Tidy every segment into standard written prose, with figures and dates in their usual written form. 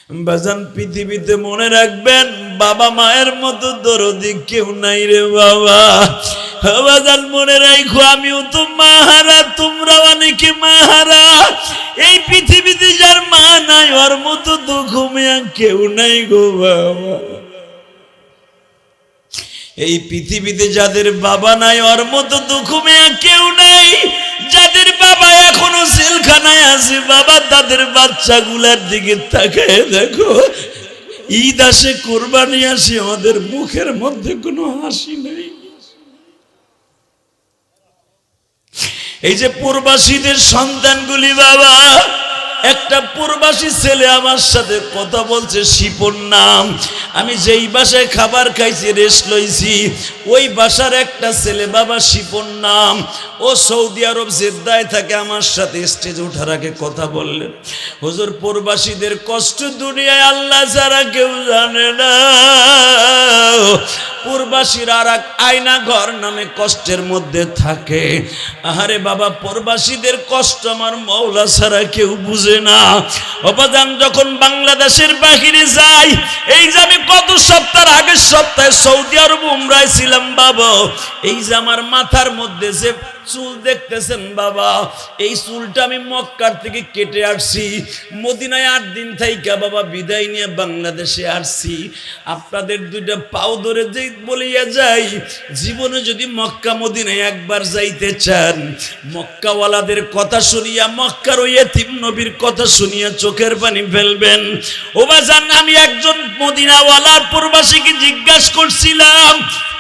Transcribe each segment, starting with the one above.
বাজান পৃথিবীতে মনে রাখবেন বাবা মায়ের মতো দরদি কেউ নাই রে বাবা। বাজান মনে রাখো আমিও তো মাহারা, তোমরা অনেকে মাহারা। এই পৃথিবীতে যার মা নাই ওর মতো দুঃখ মেয়া কেউ নাই গো বাবা। এই পৃথিবীতে যাদের বাবা নাই ওর মতো দুঃখ মেয়া কেউ নাই। যাদের বাবা এখনো জেলখানায় আছে বাবা, তাদের বাচ্চাগুলার দিকে তাকায় দেখো। ঈদ আসে, কোরবানি আসে, আমাদের মুখের মধ্যে কোনো হাসি নেই। এই যে প্রবাসীদের সন্তানগুলি বাবা, একটা প্রবাসী ছেলে আমার সাথে কথা বলছে, শিপন নাম। আমি যেই বাসায় খাবার খাইছি, রেস্ট লইছি, ওই বাসার একটা ছেলে বাবা শিপন নাম। ও সৌদি আরব জেদ্দায় থাকে, আমার সাথে স্টেজে ওঠার আগে কথা বললেন, হুজুর প্রবাসীদের কষ্ট দুনিয়ায় আল্লাহ ছাড়া কেউ জানে না। প্রবাসীরা আর এক আয়না ঘর নামে কষ্টের মধ্যে থাকে। আরে বাবা, প্রবাসীদের কষ্ট আমার মওলা ছাড়া কেউ বুঝে না। অবদান যখন বাংলাদেশের বাহিরে যাই, এই যে আমি গত সপ্তাহের আগের সপ্তাহে সৌদি আরব উমরায় ছিলাম বাবা, এই যে আমার মাথার মধ্যে যে চুল দেখতেছেন বাবা, এই চুলটা আমি মক্কার থেকে কেটে আসছি। মদিনায় 8 দিন থাইকা বাবা বিদায় নিয়ে বাংলাদেশে আসছি। আপনাদের দুইটা পাও ধরে যে বলিয়া যাই, জীবনে যদি মক্কা মদিনায় একবার যাইতে চান, মক্কাওয়ালাদের কথা শুনিয়া, মক্কার ওই এতিম নবীর কথা শুনিয়া চোখের পানি ফেলবেন। ও বাজান, আমি একজন মদিনাওয়ালার প্রবাসীকে জিজ্ঞাসা করছিলাম,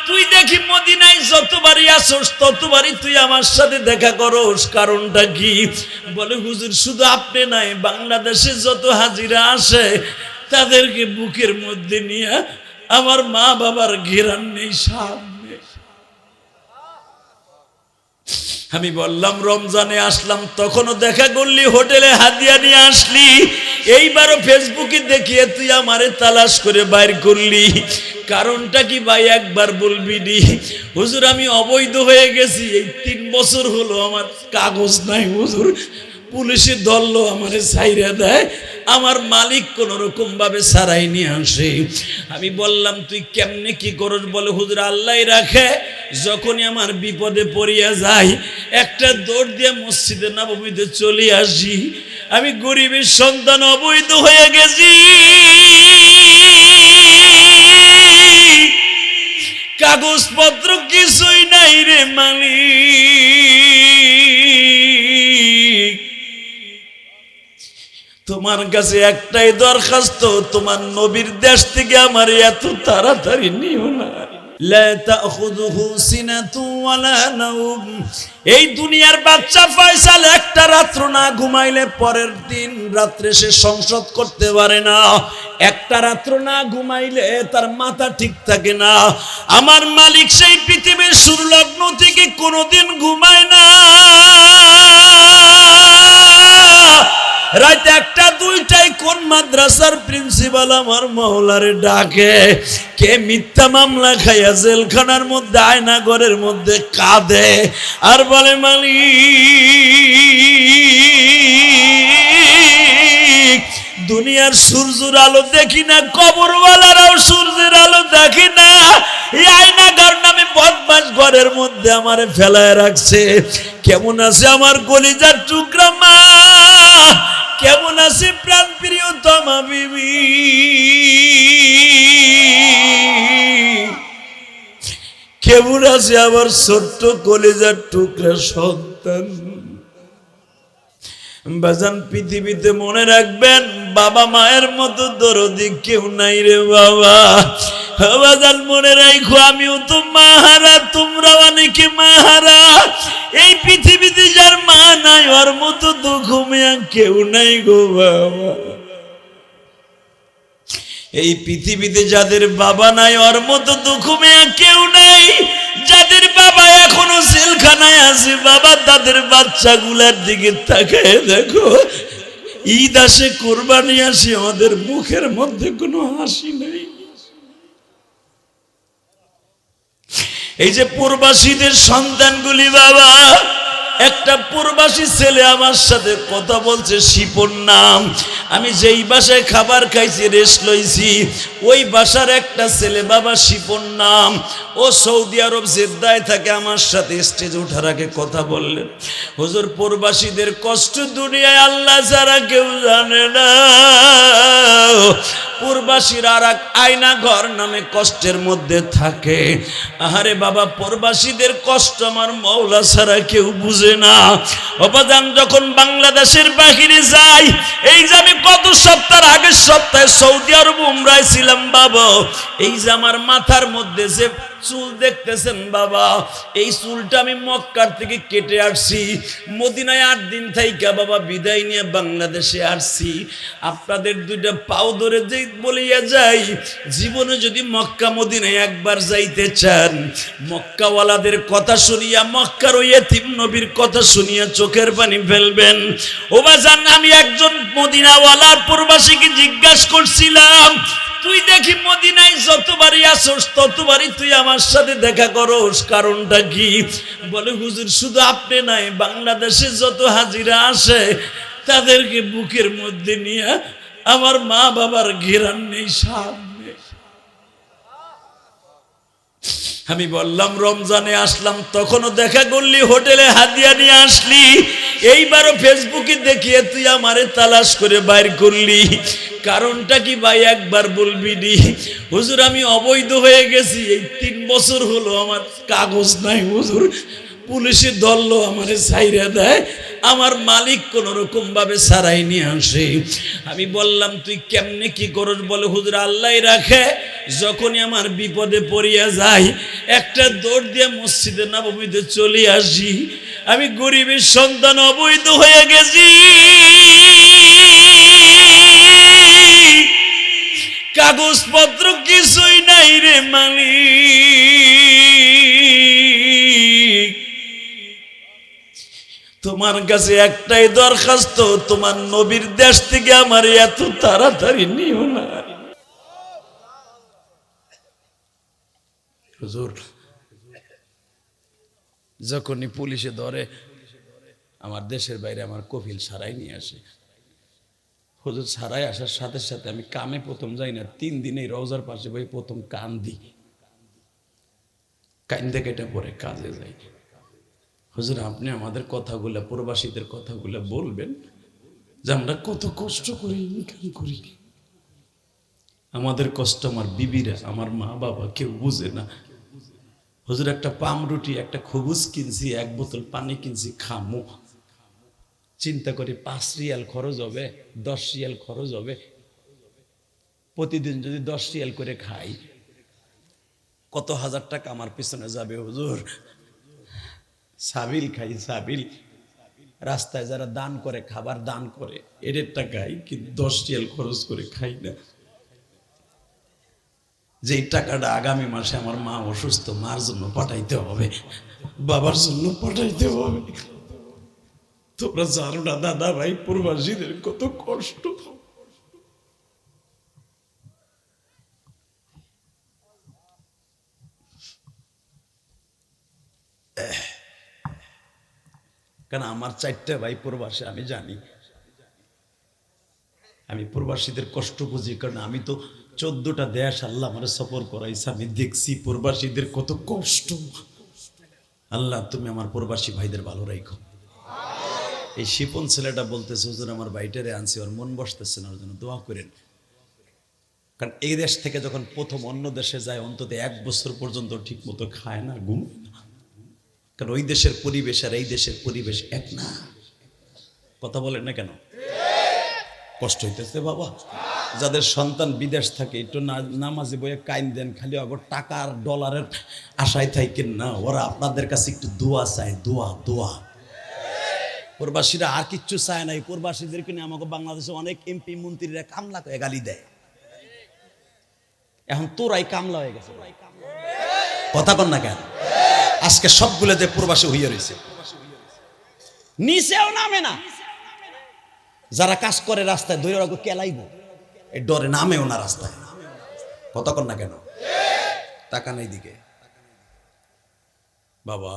তুই দেখি মদিনায় যতবারই আসোস ততবারই তুই আমার সাথে দেখা করোস, কারণটা কি? বলে হুজুর, শুধু আপনি নাই, বাংলাদেশে যত হাজিরা আসে তাদেরকে বুকের মধ্যে নিয়ে আমার মা বাবার ঘেরান নেই, সামনে। আমি বললাম রমজানে আসলাম, তখনও দেখা করলি, হোটেলে হাদিয়া নিয়ে আসলি, এইবারও ফেসবুকে দেখিয়ে তুই আমারে তালাশ করে বাইর করলি, কারণটা কি ভাই একবার বলবি নি? হুজুর, আমি অবৈধ হয়ে গেছি, এই 3 বছর হলো আমার কাগজ নাই হুজুর, পুলিশে ধরলো আমারে ছাইরা দেয়, আমার মালিক কোন রকম ভাবে সারাই নিয়ে আসে। আমি বললাম তুই কেমনে কি করস? বলে হুজুর আল্লাহই রাখে, যখনই আমার বিপদে পড়িয়া যাই একটা দৌড় দিয়ে মসজিদে নববীতে চলে আসি। আমি গরিবের সন্তান, অবৈধ হয়ে গেছি, কাগজপত্র কিছুই নাই রে মালিক। তোমার কাছে একটাই দরখাস্ত, তোমার নবীর দেশ থেকে আমার এত তাড়াতাড়ি নিও না। লা তাখুযুহু সিনাতু ওয়ালা নাওম। এই দুনিয়ার বাচ্চা ফয়সাল একটা রাত্র না ঘুমাইলে পরের দিন রাত্রে সে সংসদ করতে পারে না। একটা রাত্র না ঘুমাইলে তার মাথা ঠিক থাকে না। আমার মালিক সেই পৃথিবীর শুরু লগ্ন থেকে কোনোদিন ঘুমায় না। রাত 1টা 2টায় কোন মাদ্রাসার প্রিন্সিপাল আমার মহলারে ডাকে, কে মিথ্যা মামলা খাইয়া জেলখানার মধ্যে আয়না ঘরের মধ্যে কাঁদে আর বলে মালিক, দুনিয়ার সূর্যের আলো দেখি না, কবরওয়ালারাও সূর্যের আলো দেখি না, এই আয়না ঘর নামে বদমাশ ঘরের মধ্যে আমারে ফেলায় রাখছে। কেমন আছে আমার কলিজার টুকরা মা? কেমন আছে প্রাণ প্রিয়তমা বিবি? কেমন আছে আমার ছোট্ট কলিজার টুকরা সন্তান? বাজান পৃথিবীতে মনে রাখবেন বাবা মায়ের মতো দরদি কেউ নাই রে বাবা। বাজান মনে রাখো আমিও তো মাহারা, তোমরা অনেকে মাহারা। এই পৃথিবীতে যার মা নাই ওর মতো দুঃখ মেয়া কেউ নাই গো বাবা। এই পৃথিবীতে যাদের বাবা নাই ওর মতো দুঃখ মেয়া কেউ নাই। যাদের বাবা এখনো জেলখানায় আছে বাবা, তাদের বাচ্চাগুলার দিকে তাকায় দেখো। ঈদ আসে, কোরবানি আসে, আমাদের মুখের মধ্যে কোনো হাসি নেই। এই যে প্রবাসীদের সন্তানগুলি বাবা, একটা প্রবাসী ছেলে আমার সাথে কথা বলছে, শিপন নাম। আমি যেই বাসায় খাবার খাইছি, রেস্ট লইছি, ওই বাসার একটা ছেলে, বাবা শিপন নাম, ও সৌদি আরব জেদ্দায় থাকে, আমার সাথে স্টেজে ওঠার আগে কথা বললেন, হুজুর প্রবাসীদের কষ্ট দুনিয়ায় আল্লাহ ছাড়া কেউ জানে না। প্রবাসীর আর এক আয়না ঘর নামে কষ্টের মধ্যে থাকে। আরে বাবা, প্রবাসীদের কষ্ট আমার মওলা ছাড়া কেউ বুঝে না। অবদান যখন বাংলাদেশের বাহিরে যাই, এই যে আমি কত সপ্তাহ আগের সপ্তাহে সৌদি আরব উমরায় ছিলাম বাবা, এই যে আমার মাথার মধ্যে যে চুল দেখতেছেন বাবা, এই চুলটা আমি মক্কার থেকে কেটে আসছি, মদিনায় 8 দিন থাইকা বাবা বিদায় নিয়ে বাংলাদেশে আসছি। আপনাদের দুইটা পাও ধরে যে বলিয়া যাই, জীবনে যদি মক্কা মদিনায় একবার যাইতে চান, মক্কাওয়ালাদের কথা শুনিয়া, মক্কার ওই এতিম নবীর কথা শুনিয়া চোখের পানি ফেলবেন। ও বাজান, আমি একজন মদিনাওয়ালার প্রবাসীকে জিজ্ঞাসা করছিলাম, তুই দেখি মদিনায় যতবারই আসোস ততবারই তুই আমার সাথে দেখা করোস, কারণটা কি? বলে, হুজুর শুধু আপনি নাই, বাংলাদেশে যত হাজিরা আসে তাদেরকে বুকের মধ্যে নিয়ে আমার মা বাবার ঘেরান নেই, সাপ নেই। আমি বললাম, রমজানে আসলাম তখনও দেখা করলি, হোটেলে হাদিয়া নিয়ে আসলি, এইবারও ফেসবুকে দেখিয়ে তুই আমারে তালাশ করে বাইর করলি, কারণটা কি ভাই একবার বলবি নি? হুজুর আমি অবৈধ হয়ে গেছি, এই 3 বছর হলো আমার কাগজ নাই হুজুর, পুলিশে ধরলো আমারে ছাইরা দেয়, আমার মালিক কোন রকম ভাবে সারাই নিয়ে আসে। আমি বললাম, তুই কেমনে কি করস? বলে, হুজুর আল্লাহ রাখে, যখনই আমার বিপদে পড়িয়া যাই একটা দৌড় দিয়ে মসজিদে নববীতে চলে আসি। আমি গরিবের সন্তান, অবৈধ হয়ে গেছি, কাগজপত্র কিছুই নাই রে মালিক, তোমার কাছে একটাই দরখাস্ত, তোমার নবীর দেশ থেকে আমার এত তাড়াতাড়ি নিও না। হুজুর যখনই পুলিশে ধরে, আমার দেশের বাইরে আমার কফিল সারাই নিয়ে আসে। হুজুর সারাই আসার সাথে সাথে আমি কামে প্রথম যাই না, 3 দিনেই রওজার পাশে বই প্রথম কান্দি, কান্দে কেটে পরে কাজে যাই। হুজুর আপনি আমাদের কথাগুলো, প্রবাসীদের কথাগুলো বলবেন যে আমরা কত কষ্ট করে ইনকাম করি, আমাদের কষ্ট আমার বিবিরা, আমার মা বাবা কেউ বুঝে না। হুজুর একটা পামরুটি, একটা খবুজ কিনছি, 1 বোতল পানি কিনছি, খামো, চিন্তা করি 5 রিয়াল খরচ হবে, 10 রিয়াল খরচ হবে, প্রতিদিন যদি 10 রিয়াল করে খাই কত হাজার টাকা আমার পিছনে যাবে হুজুর। সাবিল খাই, সাবিল, রাস্তায় যারা দান করে, খাবার দান করে, এদের টাকাই কিন্তু 10 রিয়াল খরচ করে খাই না। যেই টাকাটা আগামী মাসে আমার মা অসুস্থ, মার জন্য পাঠাইতে হবে, বাবার জন্য পাঠাইতে হবে। তোমরা জানো না দাদা ভাই, প্রবাসীদের কত কষ্ট। কারণ আমার 4টা ভাই প্রবাসী, আমি জানি, আমি প্রবাসীদের কষ্ট বুঝি, কারণ আমি তো 14টা দেশ আল্লাহ আমার সফর করাইছে, আমি দেখছি প্রবাসীদের কত কষ্ট। আল্লাহ তুমি আমার প্রবাসী ভাইদের ভালো রাখো। এই শিপন ছেলেটা বলতেছে, হুজুর আমার বাইটারে আনছি, ওর মন বসতেছে না, ওর জন্য দোয়া করেন। কারণ এই দেশ থেকে যখন প্রথম অন্য দেশে যায়, অন্তত 1 বছর পর্যন্ত ঠিক মতো খায় না, ঘুমায় না, কারণ ওই দেশের পরিবেশ আর এই দেশের পরিবেশ এক না। কথা বলেন না কেন? কষ্ট হইতেছে বাবা। যাদের সন্তান বিদেশ থাকে, একটু নামাজি বইয়ে কাইন দেন, খালি আবার টাকার ডলারের আশায় থাকেন না, ওরা আপনাদের কাছে একটু দোয়া চায়, দোয়া দোয়া। প্রবাসীরা আর কিচ্ছু চায় না। এই প্রবাসীদেরকে নিয়ে আমাকে বাংলাদেশে অনেক এমপি মন্ত্রীরা কামলা করে গালি দেয়, এখন তোরাই কামলা হয়ে গেছে। কথা কন না কেন? আজকে সবগুলো যে প্রবাসী হইয়া রয়েছে, নিচেও নামে না, যারা কাজ করে রাস্তায় ধরে রাখবো কেলাইব, এই ডরে নামেও না রাস্তায়। কথা কন না কেন? টাকা নেই দিকে বাবা,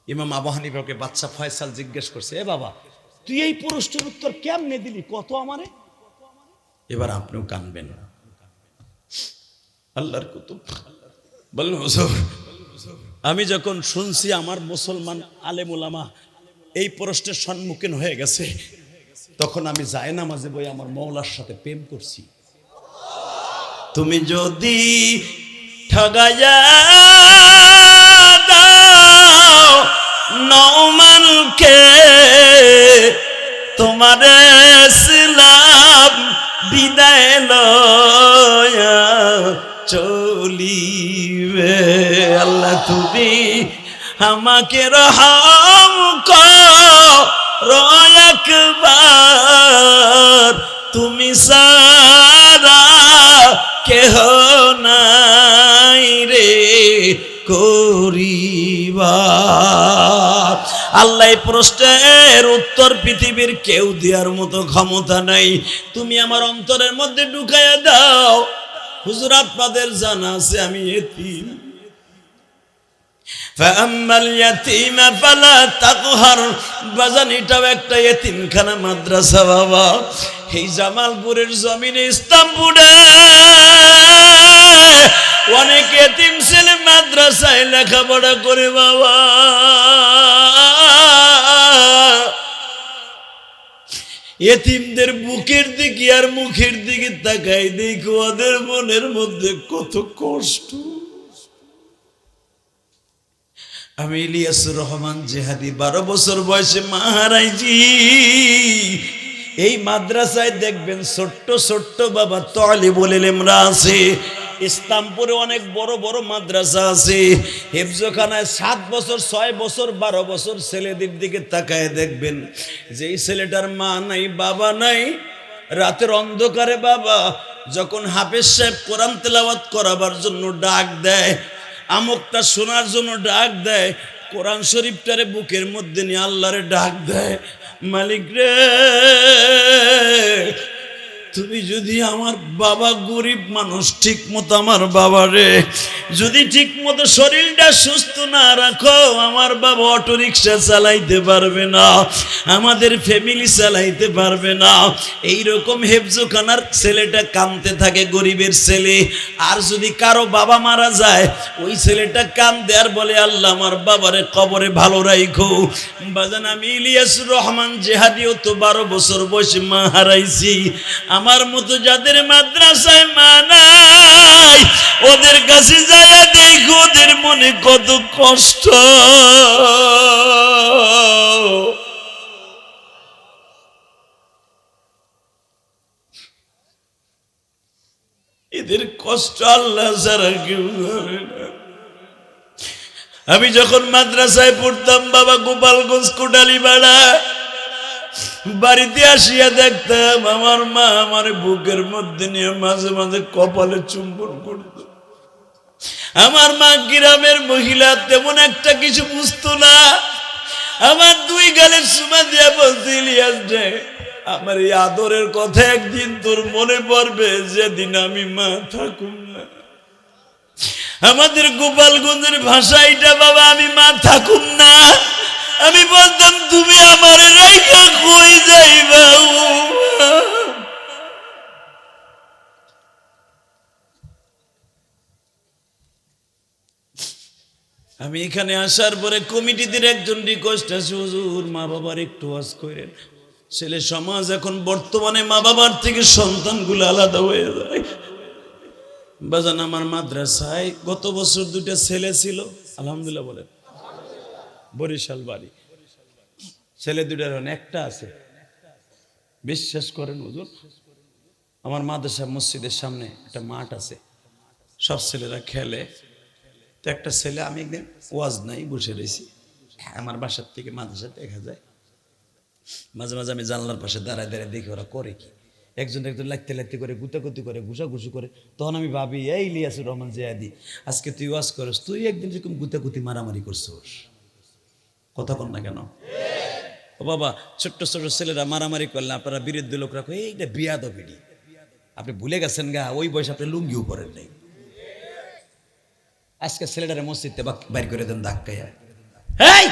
ইমাম আবু হানিফাকে বাদশা ফয়সাল জিজ্ঞেস করছে, এ বাবা তুই এই প্রশ্নের উত্তর কেমনে দিলি কত আমারে? এবার আপনিও কানবেন। আল্লাহর কুতুব বললেন, হুজুর আমি যখন শুনছি আমার মুসলমান আলেম ওলামা এই প্রশ্নের সম্মুখীন হয়ে গেছে, তখন আমি জায়নামাজে বই আমার মওলার সাথে প্রেম করছি। তুমি যদি ঠগাইয়া দাও নওমানকে, তোমারে ইসলাম বিদায় লয়া চলিবে। আল্লাহ তুমি আমাকে রহম করো একবার, তুমি সারা কেহ নাই রে করিবার। আল্লাহ এই প্রশ্নের উত্তর পৃথিবীর কেউ দেওয়ার মতো ক্ষমতা নাই, তুমি আমার অন্তরের মধ্যে ঢুকাইয়া দাও। হুজুর আপনাদের জানা আছে আমি এতিম, ফাআম্মাল ইয়াতীমা ফালা তাকহার। বাজান এটাও একটা এতিমখানা মাদ্রাসা বাবা। এই জামালপুরের জমিনে ইস্তাম্বুলে অনেক এতিম ছেলে মাদ্রাসায় লেখাপড়া করে বাবা। এতিমদের বুকের দিকে আর মুখের দিকে তাকাই দেখো, ওদের মনের মধ্যে কত কষ্ট। আমি ইলিয়াসুর রহমান জেহাদি 12 বছর বয়সে মা হারাইছি। এই মাদ্রাসায় দেখবেন ছোট্ট ছোট্ট বাবা তালিবুল ইলমরা আছে। ইসলামপুরে অনেক বড় বড় মাদ্রাসা আছে, হেফজখানায় 7 বছর 6 বছর 12 বছর ছেলেদের দিকে তাকায় দেখবেন যে এই ছেলেটার মা নাই বাবা নাই। রাতের অন্ধকারে বাবা যখন হাফেজ সাহেব কোরআন তেলাওয়াত করাবার জন্য ডাক দেয়, আমকটা শোনার জন্য ডাক দেয়, কোরআন শরীফটারে বুকের মধ্যে নিয়ে আল্লাহরে ডাক দেয়, মালিক রে তুমি যদি আমার বাবা গরিব মানুষ, ঠিক মতো আমার বাবা রে যদি ঠিক মতো শরীরটা সুস্থ না রাখো, আমার বাবা অটো রিক্সা চালাইতে পারবে না, আমাদের ফ্যামিলি চালাইতে পারবে না। এইরকম হেফজখানার ছেলেটা কাঁদতে থাকে, গরিবের ছেলে। আর যদি কারো বাবা মারা যায়, ওই ছেলেটা কাঁদে আর বলে আল্লাহ আমার বাবারে কবরে ভালো রাইখো। বাজান আমি ইলিয়াসুর রহমান জেহাদিও তো 12 বছর বয়সে মা হারাইছি। আমার মতো যাদের মাদ্রাসায় মা নাই, ওদের কাছে যায় দেখো ওদের মনে কত কষ্ট। এদের কষ্ট আল্লাহ ছাড়া কেউ জানে না। আমি যখন মাদ্রাসায় পড়তাম বাবা, গোপালগঞ্জ কোটালীপাড়া, বাড়িতে আসিয়া দেখতাম আমার মা আমার বুকের মধ্যে নিয়ে মাঝে মাঝে কপালে চুম্বন করত। আমার মা গ্রামের মহিলা, তেমন একটা কিছু বুঝতো না। আমার 2 গালে চুমা দিয়া বলতে, ইলিয়াস রে আমার এই আদরের কথা একদিন তোর মনে পড়বে, যেদিন আমি মা থাকুম না। আমাদের গোপালগঞ্জের ভাষা এটা বাবা, আমি মা থাকুম না। আমি বলতাম তুমি আমার রেখা কই যাইবা। আমি এখানে আসার পরে কমিটিদের একজন রিকোয়েস্ট আছে, হুজুর মা বাবার একটু ওয়াজ করেন। ছেলে সমাজ এখন বর্তমানে মা বাবার থেকে সন্তানগুলো আলাদা হয়ে যায়। বাজান আমার মাদ্রাসায় গত বছর 2টা ছেলে ছিল, আলহামদুলিল্লাহ বলেন, বরিশাল বাড়ি। ছেলে 2টার একটা আছে, বিশ্বাস করেন হুজুর, আমার মাদ্রাসা মসজিদের সামনে একটা মাঠ আছে, সব ছেলেরা খেলে। তো একটা ছেলে, আমি একদিন ওয়াজ নাই বসে রয়েছি, আমার বাসার থেকে মাদ্রাসা দেখা যায়। মাঝে মাঝে আমি জানলার পাশে দাঁড়ায় দাঁড়ায় দেখি ওরা করে কি। একজন লাগতে লাগতে করে, গুতাগুতি করে, ঘুষাঘুষি করে। তখন আমি ভাবি, এই ইলিয়াসুর রহমান জিহাদি, আজকে তুই ওয়াজ করস, তুই একদিন এরকম গুতাগুতি মারামারি করছোস, কথা কন না কেন? ও বাবা, ছোট্ট ছোট ছেলেরা মারামারি করলে আপনারা বিরুদ্ধে লোক রাখো, এইটা বিয়াদবিডি। আপনি ভুলে গেছেন গা, ওই বয়সে আপনি লুঙ্গিও পরেন নাই। আজকে ছেলেটারে মসজিদে বাইর করে দেন ধাক্কাইয়া, এই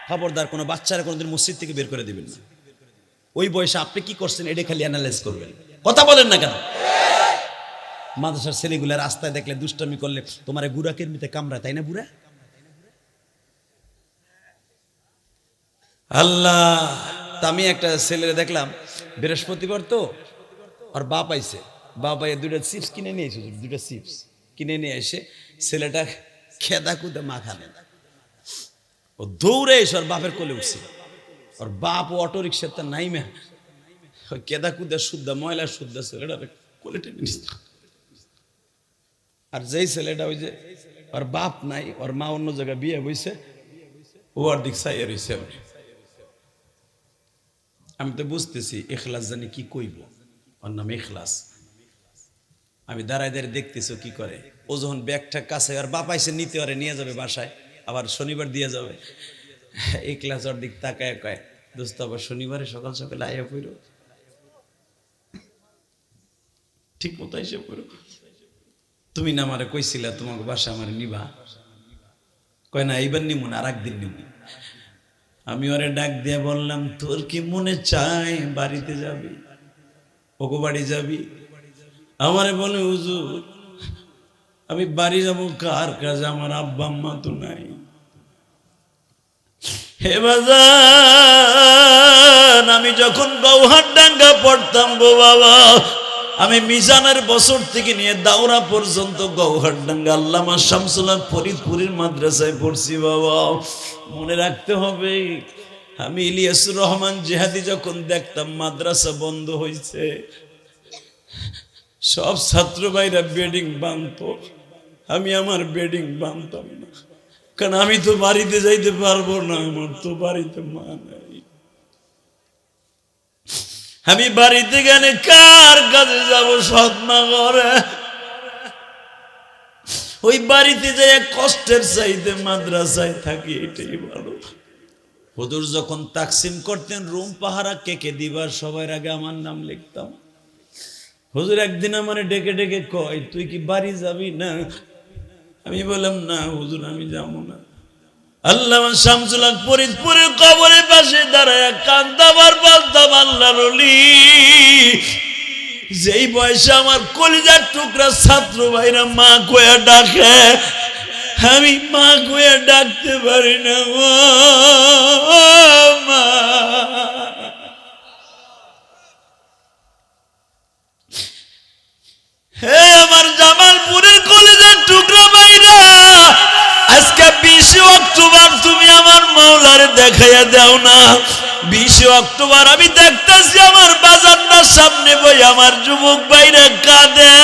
খবরদার কোনো বাচ্চারা কোনোদিন মসজিদ থেকে বের করে দিবেন না। ওই বয়সে আপনি কি করছেন এটা খালি অ্যানালাইজ করবেন, কথা বলেন না কেন? মাদ্রাসার ছেলেগুলা রাস্তায় দেখলে দুষ্টামি করলে তোমার গুড়া কেরমিতে কামড়ায়, তাই না বুড়া? আল্লাহ, তা আমি একটা ছেলেরে দেখলাম বৃহস্পতিবার তো, আর বাপ আইছে, বাপ আইয়া দুইটা চিপস কিনে নিয়ে এসে, দুইটা চিপস কিনে নিয়ে এসে ছেলেটা খেদা কুদে মাখানে, ও দৌড়ে এসে ওর বাপের কোলে উঠছে। ওর বাপ ও অটো রিক্সার তার নাইমে কেদা কুদা শুদ্ধা ময়লা শুদ্ধা ছেলেটা কোলে টেনে নিচ্ছে। আর যেই ছেলেটা ওই যে ওর বাপ নাই, ওর মা অন্য জায়গায় বিয়ে বইছে, ও আর দিক চাইয়া রইছে। আমি তো বুঝতেছি এখলাস জানি কি কইব, ওর নাম এখলাস। আমি দাঁড়ায় দাঁড়িয়ে দেখতেছি কি করে। ও যখন ব্যাগটা কাছে আর বাপ আইসে নিতে পারে, নিয়ে যাবে বাসায়, আবার শনিবার দিয়ে যাবে। এখলাস ওর দিক তাকায় কয়, দোস্ত আবার শনিবারে সকাল সকাল আইয়া পড়ো, ঠিক মতো এসে পড়ো। তুমি না আমারে কইছিলা তোমাকে বাসা আমার নিবা? কয় না এইবার নিমু না, আর একদিন নিমু। আমি ওরে ডাক দিয়ে বললাম, তোর কি মনে চায় বাড়িতে যাবি, ওগো বাড়ি যাবি? আমারে বলে, হুজুর আমি বাড়ি যাবো কার কাছে, আমার আব্বা আম্মা তো নাই। হে বাজান, আমি যখন গৌহারডাঙ্গা পড়তাম গো বাবা, আমি মিজানের বছর থেকে নিয়ে দাওরা পর্যন্ত গৌহারডাঙ্গা আল্লামা শামসুল হক ফরিদপুরের মাদ্রাসায় পড়ছি বাবা। মনে রাখতে হবে, আমি ইলিয়াসুর রহমান জিহাদি যখন দেখতাম মাদ্রাসা বন্ধ হয়েছে, সব ছাত্র ভাইরা বেডিং বাঁধত, আমি আমার বেডিং বাঁধতাম না, কারণ আমি তো বাড়িতে যাইতে পারবো না, আমার তো বাড়িতে মা নাই। আমি বাড়িতে গেলে কার কাছে যাব? সৎ মা ঘরে। ওই বাড়িতে যাই কষ্টের চাইতে মাদ্রাসায় থাকি, এটাই ভালো। হুজুর যখন তাকসিম করতেন রুম পাহারা কে কে দিবার, সবার আগে আমার নাম লিখতাম। হুজুর একদিন আমার ডেকে ডেকে কয়, তুই কি বাড়ি যাবি না? আমি বললাম, না হুজুর আমি যাবো না। আল্লামা শামসুল হক ফরিদপুরের কবরের পাশে দাঁড়ায় কান্দাবার বলতাম, আল্লাহর ওলি, যেই বয়সে আমার কলিজার টুকরা ছাত্র ভাইরা মা কয়া ডাকে, আমি মা কয়া ডাকতে পারি না। মা, হে আমার জামালপুরের কলিজার টুকরা ভাইরা, আজকে 20 অক্টোবর তুমি আমার মাওলারে দেখাইয়া দাও না। 20 অক্টোবর আমি দেখতেছি আমার বাজারটার সামনে বই আমার যুবক ভাইরা কাঁদে।